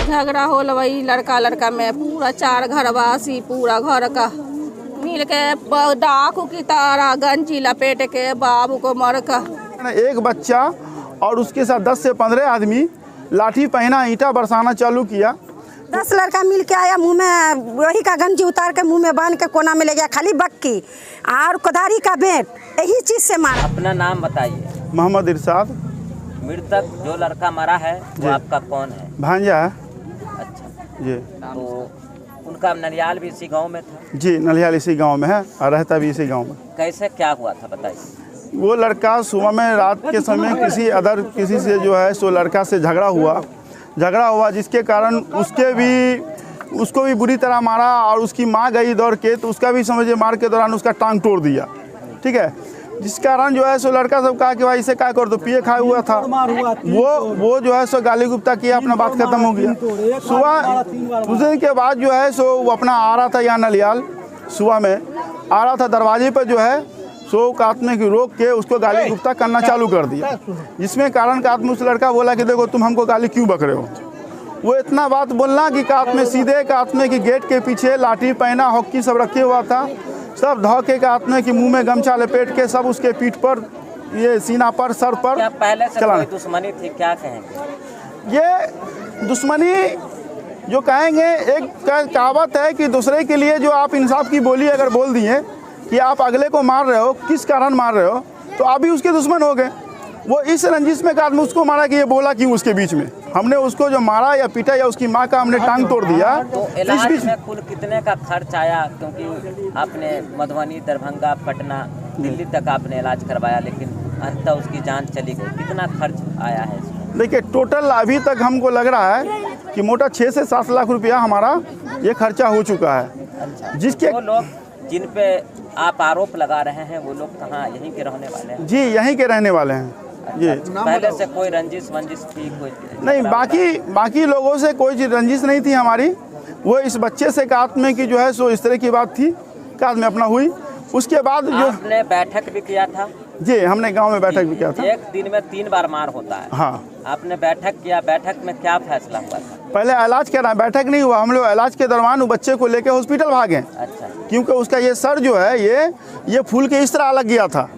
झगड़ा होल वही लड़का लड़का में पूरा 4 घरवासी पूरा घर का मिल के डाकू की तरह गंजी लपेट के बाबू को मर का। एक बच्चा और उसके साथ 10 से 15 आदमी लाठी पहना ईंटा बरसाना चालू किया। 10 लड़का मिल के आया, मुंह में वही का गंजी उतार के मुंह में बांध के कोना में ले गया, खाली बक्की और कोदारी का बेट, यही चीज से मारा। अपना नाम बताइए। मोहम्मद इरशाद। मृतक जो लड़का मरा है वो आपका कौन है? भांजा है। अच्छा जी। तो उनका ननिहाल भी इसी गांव में था? जी, ननिहाल इसी गांव में है और रहता भी इसी गांव में। कैसे क्या हुआ था बताइए। वो लड़का सुबह में रात के समय किसी से जो है सो लड़का से झगड़ा हुआ जिसके कारण उसको भी बुरी तरह मारा और उसकी माँ गई दौड़ के तो उसका भी समझिए मार के दौरान उसका टांग तोड़ दिया। ठीक है, जिस कारण जो है सो लड़का सब कहा कि भाई इसे क्या कर दो, पिए खाए हुआ था वो जो है सो गाली गुप्ता किया, अपना बात खत्म हो गया। सुबह दूसरे दिन के बाद जो है सो वो अपना आ रहा था यहाँ नलियाल, सुबह में आ रहा था, दरवाजे पर जो है सो कातमे की रोक के उसको गाली गुप्ता करना चालू कर दिया, जिसमें कारण कातमे उस लड़का बोला कि देखो तुम हमको गाली क्यों बक रहे हो। वो इतना बात बोलना कि कातमे की गेट के पीछे लाठी पहना हॉकी सब रखे हुआ था, सब धोखे कातमे की मुंह में गमछा लपेट के सब उसके पीठ पर, ये सीना पर, सर पर। क्या पहले से कोई दुश्मनी थी? क्या कहेंगे? ये दुश्मनी जो कहेंगे, एक कहावत है कि दूसरे के लिए जो आप इंसाफ की बोली अगर बोल दिए कि आप अगले को मार रहे हो, किस कारण मार रहे हो, तो आप भी उसके दुश्मन हो गए। वो इस रंजिश में आदमी उसको मारा कि ये बोला क्यों उसके बीच में। हमने उसको जो मारा या पीटा या उसकी माँ का हमने टांग तोड़ दिया। तो इलाज में कुल कितने का खर्च आया? क्योंकि आपने मधुबनी, दरभंगा, पटना, दिल्ली तक आपने इलाज करवाया, लेकिन अंततः उसकी जान चली गई। कितना खर्च आया है इसमें? देखिए, टोटल अभी तक हमको लग रहा है कि मोटा 6 से 7 लाख रुपया हमारा ये खर्चा हो चुका है। अच्छा। जिसके वो लोग जिन पे आप आरोप लगा रहे हैं वो लोग कहाँ, यहीं के रहने वाले हैं? जी, यहीं के रहने वाले हैं। जी। पहले से कोई रंजिश वंजिश थी? कोई नहीं, बाकी लोगों से कोई रंजिश नहीं थी हमारी। वो इस बच्चे से कात में कि जो है सो इस तरह की बात थी, कात में अपना हुई। उसके बाद जो आपने बैठक भी किया था? जी, हमने गांव में बैठक भी किया था। एक दिन में 3 बार मार होता है। हाँ, आपने बैठक किया, बैठक में क्या फैसला हुआ था? पहले इलाज करा, बैठक नहीं हुआ। हम लोग इलाज के दौरान वो बच्चे को लेके हॉस्पिटल भागे। अच्छा। क्योंकि उसका ये सर जो है ये फूल के इस तरह अलग गया था।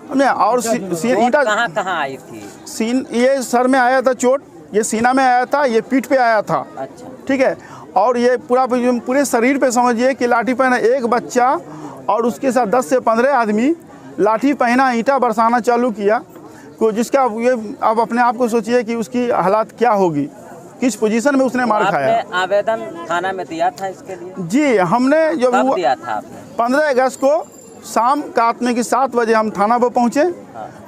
और ईंटा कहाँ आई थी? ये सर में आया था चोट, ये सीना में आया था, ये पीठ पे आया था। अच्छा। ठीक है, और ये पूरे शरीर पे समझिए कि लाठी पहना एक बच्चा और उसके साथ 10 से 15 आदमी लाठी पहना ईंटा बरसाना चालू किया, को जिसका ये आप अपने आप को सोचिए कि उसकी हालात क्या होगी, किस पोजीशन में उसने मार खाया। आवेदन थाना में दिया था इसके लिए? जी, हमने जब कब दिया था आपने? 15 अगस्त को शाम कातमे की 7 बजे हम थाना पर पहुँचे।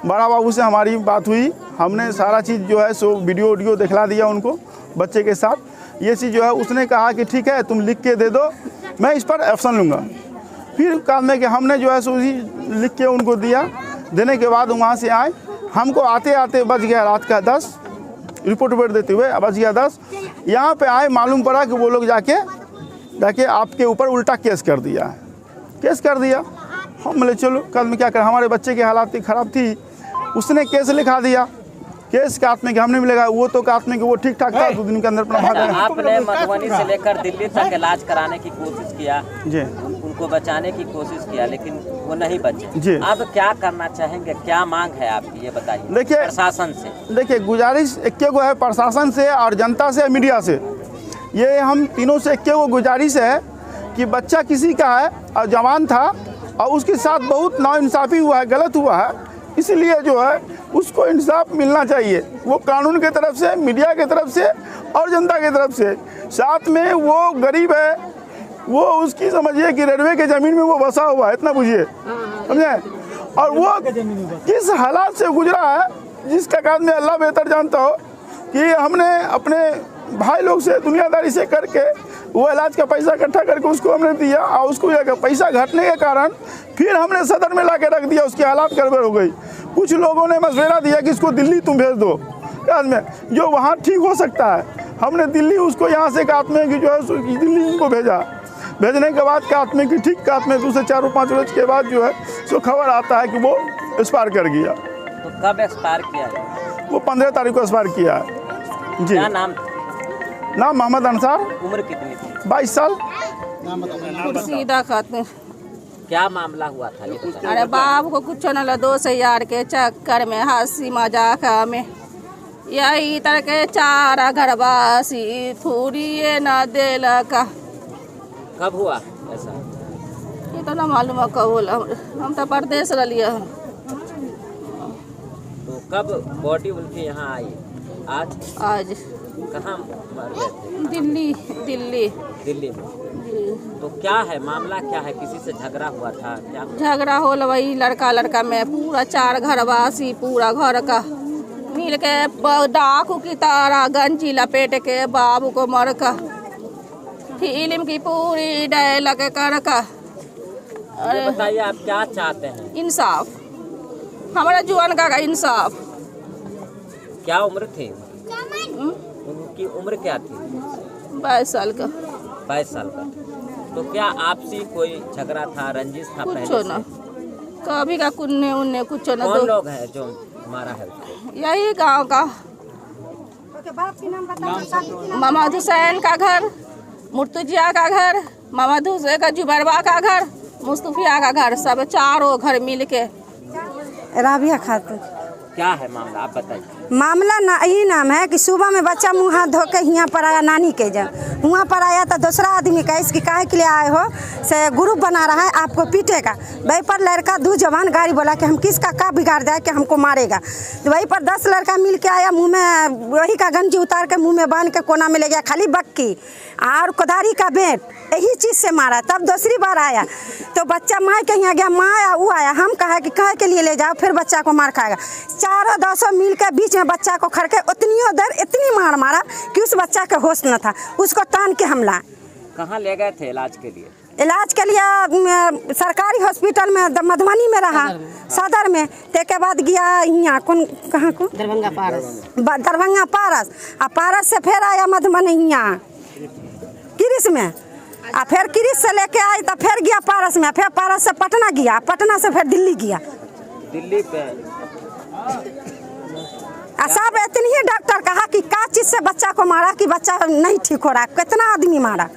बड़ा बाबू से हमारी बात हुई, हमने सारा चीज़ जो है सो वीडियो दिखला दिया उनको बच्चे के साथ। ये चीज़ जो है उसने कहा कि ठीक है तुम लिख के दे दो, मैं इस पर एक्शन लूँगा। फिर कातमे के हमने जो है सो उसी लिख के उनको दिया। देने के बाद वहाँ से आए, हमको आते आते बज गया रात का 10, रिपोर्ट देते हुए बज गया 10। यहाँ पे आए, मालूम पड़ा कि वो लोग जाके आपके ऊपर उल्टा केस कर दिया। हम बोले चलो कल में क्या कर, हमारे बच्चे की हालात ख़राब थी, उसने केस लिखा दिया। केस कातमे के हमने मिलेगा, वो तो कातमे के वो ठीक ठाक था, 2 दिन के अंदर अपना भाग गया। आपने मधुबनी से लेकर दिल्ली तक इलाज कराने की कोशिश किया जी, उनको बचाने की कोशिश किया, लेकिन वो नहीं बचे जी। अब क्या करना चाहेंगे, क्या मांग है आपकी, ये बताइए। देखिए, प्रशासन से देखिए गुजारिश एक को है, प्रशासन से और जनता से, मीडिया से। ये हम तीनों से एक गुजारिश है कि बच्चा किसी का है और जवान था और उसके साथ बहुत नाइंसाफ़ी हुआ है, गलत हुआ है, इसलिए जो है उसको इंसाफ मिलना चाहिए। वो कानून के तरफ से, मीडिया के तरफ से और जनता के तरफ से। साथ में वो गरीब है, वो उसकी समझिए कि रेलवे के ज़मीन में वो बसा हुआ है, इतना बुझिए, समझे। और वो किस हालात से गुजरा है जिसका काम में अल्लाह बेहतर जानता हो, कि हमने अपने भाई लोग से दुनियादारी से करके वो इलाज का पैसा इकट्ठा करके उसको हमने दिया, और उसको पैसा घटने के कारण फिर हमने सदर में ला के रख दिया। उसकी हालात गड़बड़ हो गई। कुछ लोगों ने मशवरा दिया कि इसको दिल्ली तुम भेज दो, काज में जो वहाँ ठीक हो सकता है। हमने दिल्ली उसको यहाँ से कातमे की जो है दिल्ली उनको भेजा। भेजने के बाद कातमे की ठीक कातमे 2 से 4-5 रोज के बाद जो है सो खबर आता है कि वो एक्सपायर कर गया। तो कब एक्सपायर किया? वो 15 तारीख को एक्सपायर किया है। जी, क्या नाम? नाम मोहम्मद अंसार, उम्र कितनी थी? 22 साल। सीधा खत्म। क्या मामला हुआ था ये बताइए। अरे बाप को कुछ न 2,000 के चक्कर में हंसी मजाक में यही तरह के 4 घरवासी थोड़ी ये न देलक। कब हुआ ऐसा? ये तो न मालूम कब होला, हम तो परदेश रहिए। तो कब बॉडी उनकी यहाँ आई? आज कहाँ मर गए थे? दिल्ली में। तो क्या है मामला, क्या है? किसी से झगड़ा हुआ था क्या? झगड़ा होल वही लड़का में पूरा 4 घरवासी पूरा घर का मिल के डाकू की तरह गंजी लपेट के बाबू को मर का फिल्म की पूरी डायलॉग कर का। ये बताइए आप क्या चाहते हैं? इंसाफ, हमारा जुआन का इंसाफ। क्या उम्र थी उनकी? उम्र क्या थी? 22 साल का। 22 साल का। तो क्या आपसी कोई झगड़ा था, रंजिश था पहले कुछ से? न कभी का कुन्ने उन्ने कुछ न। कौन लोग हैं जो मारा है उसको? यही गांव का मोहम्मद हुसैन का घर, मुर्तजिया का घर, मोहम्मद हुसैन का जुबरवा का घर, मुस्तफिया का घर, सब 4 घर मिल के। राबिया खातून। क्या है मामला आप बताइए। मामला ना यही नाम है कि सुबह में बच्चा मुँह हाथ धो के यहाँ पर आया, नानी के जब वहाँ पर आया तो दूसरा आदमी का इसकी काहे के लिए आए हो से ग्रुप बना रहा है, आपको पीटेगा। वहीं पर लड़का 2 जवान गाड़ी बोला कि हम किसका का बिगाड़ जाए कि हमको मारेगा। तो वहीं पर 10 लड़का मिल के आया, मुँह में वही का गंजी उतार के मुँह में बांध के कोना में ले गया, खाली बक्की और कोदारी का बेट, यही चीज़ से मारा। तब दूसरी बार आया तो बच्चा माँ के यहाँ गया, माँ आया वो आया, हम कहा कि कहे के लिए ले जाओ, फिर बच्चा को मार खाएगा। 400 मिल के बीच में बच्चा को खड़ के उतनी देर इतनी मार मारा कि उस बच्चा के होश न था, उसको तान के हमला। कहाँ ले गए थे इलाज के लिए? इलाज के लिए सरकारी हॉस्पिटल में मधुबनी में रहा, सदर में। ते बाद गया यहाँ कौन कहाँ को दरभंगा पारस, आ पारस से फिर आया मधुबनी यहाँ किरिस में, आ फिर किरिस से लेके आई तो फिर गया पारस में, फिर पारस से पटना गया, पटना से फिर दिल्ली गया। दिल्ली पे सब इतनी ही डॉक्टर कहा कि क्या चीज़ से बच्चा को मारा कि बच्चा नहीं ठीक हो रहा, कितना आदमी मारा।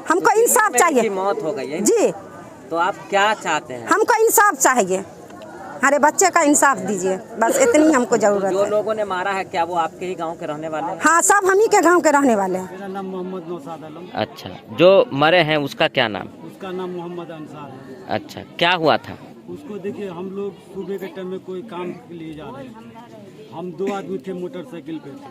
हमको इंसाफ चाहिए। मौत हो गई है जी। तो आप क्या चाहते हैं? हमको इंसाफ चाहिए, हमारे बच्चे का इंसाफ दीजिए, बस इतनी हमको जरूरत है। जो लोगों ने मारा है क्या वो आपके ही गांव के रहने वाले हैं? हाँ, सब हम ही के गांव के रहने वाले हैं। मेरा नाम मोहम्मद नौशाद आलम। अच्छा, जो मरे हैं उसका क्या नाम? उसका नाम मोहम्मद अंसार है। अच्छा, क्या हुआ था? उसको देखिए, हम लोग सुबह के टाइम में कोई काम के लिए जा रहे थे, हम 2 आदमी थे मोटरसाइकिल पे थे।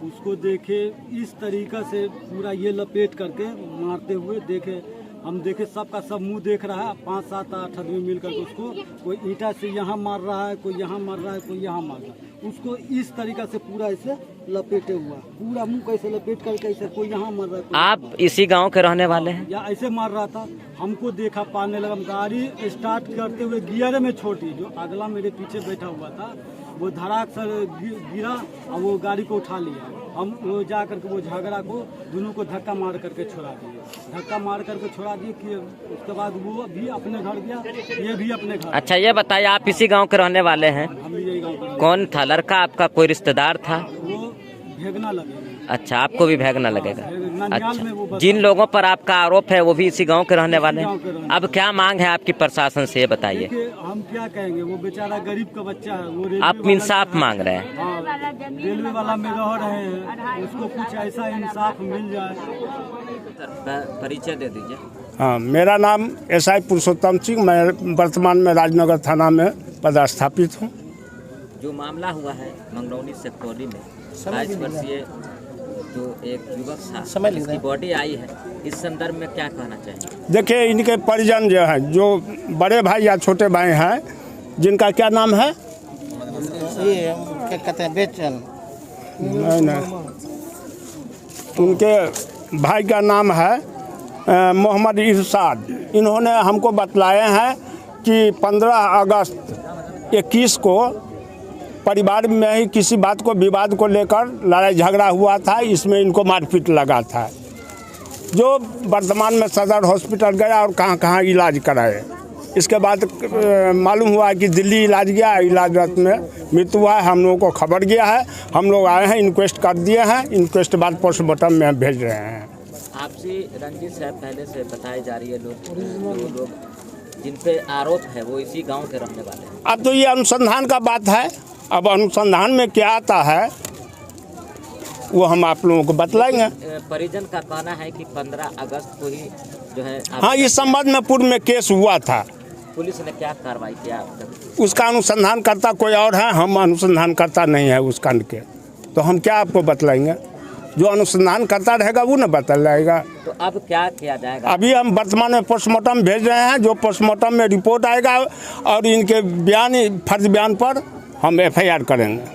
उसको देखे इस तरीका से पूरा ये लपेट करके मारते हुए देखे, हम देखे सबका सब मुंह देख रहा है। 5, 7, 8 आदमी मिलकर उसको कोई ईंटा से यहाँ मार रहा है, कोई यहाँ मार रहा है, कोई यहाँ मार रहा है। उसको इस तरीका से पूरा ऐसे लपेटे हुआ, पूरा मुंह कैसे लपेट करके ऐसे, कोई यहाँ मार रहा है। आप इसी गांव के रहने वाले हैं? या ऐसे मार रहा था, हमको देखा, पाने लगा। गाड़ी स्टार्ट करते हुए गियर में छोटी, जो अगला मेरे पीछे बैठा हुआ था वो धड़ाक से गिरा और वो गाड़ी को उठा लिया। हम वो जा करके वो झगड़ा को दोनों को धक्का मार करके छोड़ा दिए कि उसके बाद वो भी अपने घर गया, ये भी अपने घर। अच्छा, ये बताइए आप इसी गांव के रहने वाले हैं? हम भी यही गाँव। कौन था लड़का? आपका कोई रिश्तेदार था? वो भेगना लगेगा। अच्छा, आपको भी भेगना लगेगा। ननियाल में वो अच्छा, जिन लोगों पर आपका आरोप है वो भी इसी गांव के रहने वाले गाँव के हैं। रहने अब क्या मांग है आपकी प्रशासन से, ये बताइए। देखिए, हम क्या कहेंगे, वो बेचारा गरीब का बच्चा है, वो रेलवे आप वाला इंसाफ मांग रहे हैं? हाँ, रेलवे वाला में रह रहे हैं, उसको कुछ ऐसा इंसाफ मिल जाए। परिचय दे दीजिए। हाँ, मेरा नाम SI पुरुषोत्तम सिंह, मैं वर्तमान में राजनगर थाना में पदस्थापित हूँ। जो मामला हुआ है मंगरौनी सेक्टोरी में 22 वर्षीय जो एक युवक था, जिसकी बॉडी आई है, इस संदर्भ में क्या कहना चाहिए? देखिए, इनके परिजन जो हैं, जो बड़े भाई या छोटे भाई हैं, जिनका क्या नाम है, ये क्या कहते हैं, बेचन नहीं, उनके भाई का नाम है मोहम्मद इरशाद। इन्होंने हमको बतलाए हैं कि 15 अगस्त 21 को परिवार में ही किसी बात को, विवाद को लेकर लड़ाई झगड़ा हुआ था, इसमें इनको मारपीट लगा था, जो वर्तमान में सदर हॉस्पिटल गया और कहाँ कहाँ इलाज कराए। इसके बाद मालूम हुआ कि दिल्ली इलाज गया, इलाज में मृत्यु हुआ है। हम लोगों को खबर गया है, हम लोग आए हैं, इंक्वेस्ट कर दिए हैं, इंक्वेस्ट बाद पोस्टमार्टम में भेज रहे हैं। आपसी रंजिश है पहले से बताई जा रही है, लोग जिन पे आरोप है वो इसी गांव के रहने वाले हैं। अब तो ये अनुसंधान का बात है, अब अनुसंधान में क्या आता है वो हम आप लोगों को बतलाएंगे। परिजन का कहना है कि 15 अगस्त को ही जो है हाँ, इस संबंध में पूर्व में केस हुआ था। पुलिस ने क्या कार्रवाई किया? उसका अनुसंधान करता कोई और है, हम अनुसंधान करता नहीं है उस कांड के, तो हम क्या आपको बतलाएंगे? जो अनुसंधान करता रहेगा वो न बतलाएगा। तो अब क्या किया जाएगा? अभी हम वर्तमान में पोस्टमार्टम भेज रहे हैं, जो पोस्टमार्टम में रिपोर्ट आएगा और इनके बयान, फर्ज बयान पर हम FIR करेंगे।